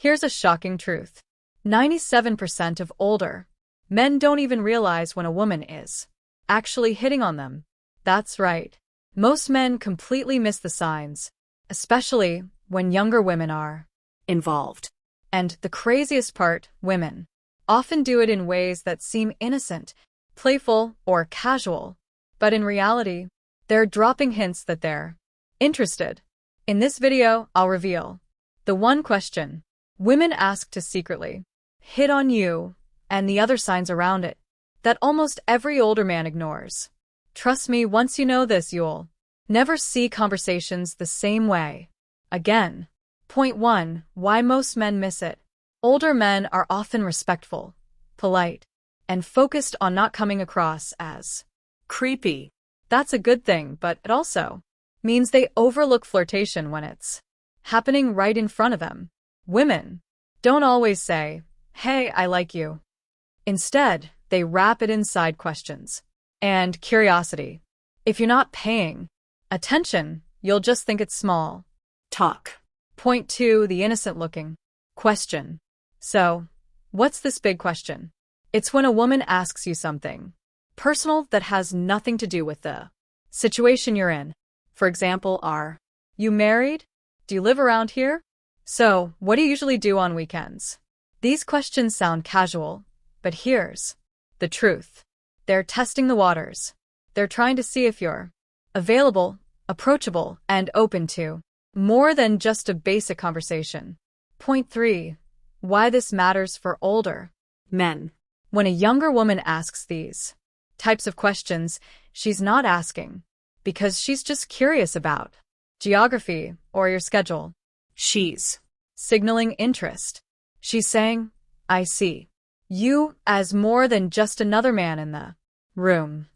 Here's a shocking truth. 97% of older men don't even realize when a woman is actually hitting on them. That's right. Most men completely miss the signs, especially when younger women are involved. And the craziest part, women often do it in ways that seem innocent, playful, or casual. But in reality, they're dropping hints that they're interested. In this video, I'll reveal the one question women ask to secretly hit on you and the other signs around it that almost every older man ignores. Trust me, once you know this, you'll never see conversations the same way again. Point 1. Why most men miss it. Older men are often respectful, polite, and focused on not coming across as creepy. That's a good thing, but it also means they overlook flirtation when it's happening right in front of them. Women don't always say, "Hey, I like you." Instead, they wrap it in side questions and curiosity. If you're not paying attention, you'll just think it's small talk. Point 2. The innocent-looking question. So, what's this big question? It's when a woman asks you something personal that has nothing to do with the situation you're in. For example, are you married? Do you live around here? So, what do you usually do on weekends? These questions sound casual, but here's the truth. They're testing the waters. They're trying to see if you're available, approachable, and open to more than just a basic conversation. Point 3. Why this matters for older men. When a younger woman asks these types of questions, she's not asking because she's just curious about geography or your schedule. She's signaling interest. She's saying, "I see you as more than just another man in the room."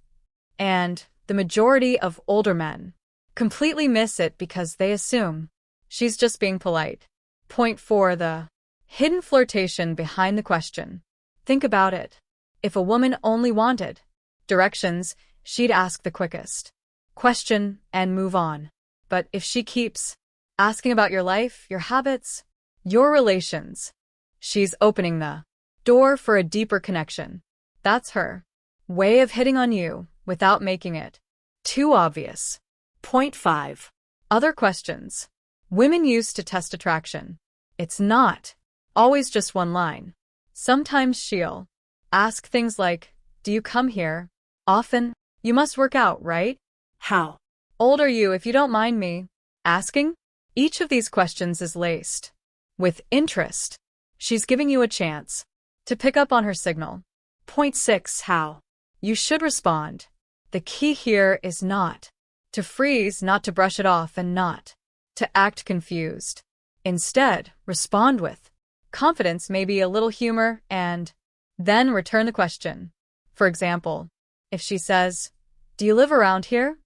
And the majority of older men completely miss it because they assume she's just being polite. Point 4. The hidden flirtation behind the question. Think about it. If a woman only wanted directions, she'd ask the quickest question and move on. But if she keeps asking about your life, your habits, your relations, she's opening the door for a deeper connection. That's her way of hitting on you without making it too obvious. Point 5. Other questions women use to test attraction. It's not always just one line. Sometimes she'll ask things like, "Do you come here often? You must work out, right? How old are you, if you don't mind me asking?" Each of these questions is laced with interest. She's giving you a chance to pick up on her signal. Point 6. How you should respond. The key here is not to freeze, not to brush it off, and not to act confused. Instead, respond with confidence, maybe a little humor, and then return the question. For example, if she says, "Do you live around here?"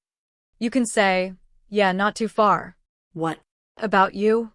you can say, "Yeah, not too far." "What about you?"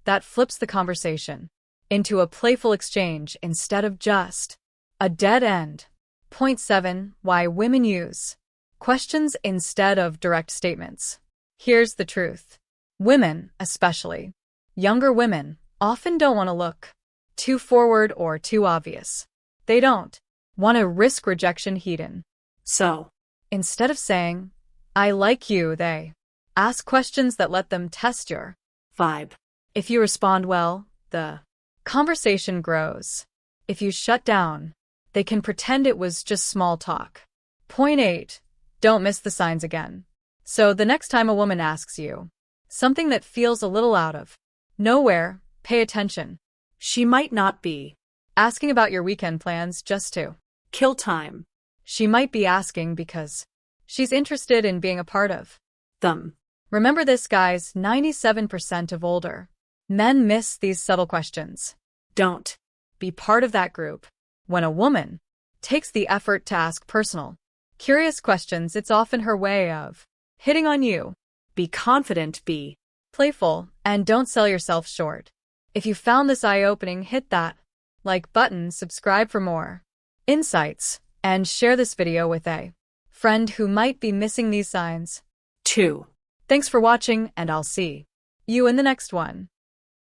That flips the conversation into a playful exchange instead of just a dead end. Point 7. Why women use questions instead of direct statements. Here's the truth. Women, especially younger women, often don't want to look too forward or too obvious. They don't want to risk rejection hidden. So, instead of saying, "I like you," they ask questions that let them test your vibe. If you respond well, the conversation grows. If you shut down, they can pretend it was just small talk. Point 8. Don't miss the signs again. So the next time a woman asks you something that feels a little out of nowhere, pay attention. She might not be asking about your weekend plans just to kill time. She might be asking because she's interested in being a part of them. Remember this, guys, 97% of older men miss these subtle questions. Don't be part of that group. When a woman takes the effort to ask personal, curious questions, it's often her way of hitting on you. Be confident, be playful, and don't sell yourself short. If you found this eye-opening, hit that like button, subscribe for more insights, and share this video with a friend who might be missing these signs too. Thanks for watching, and I'll see you in the next one.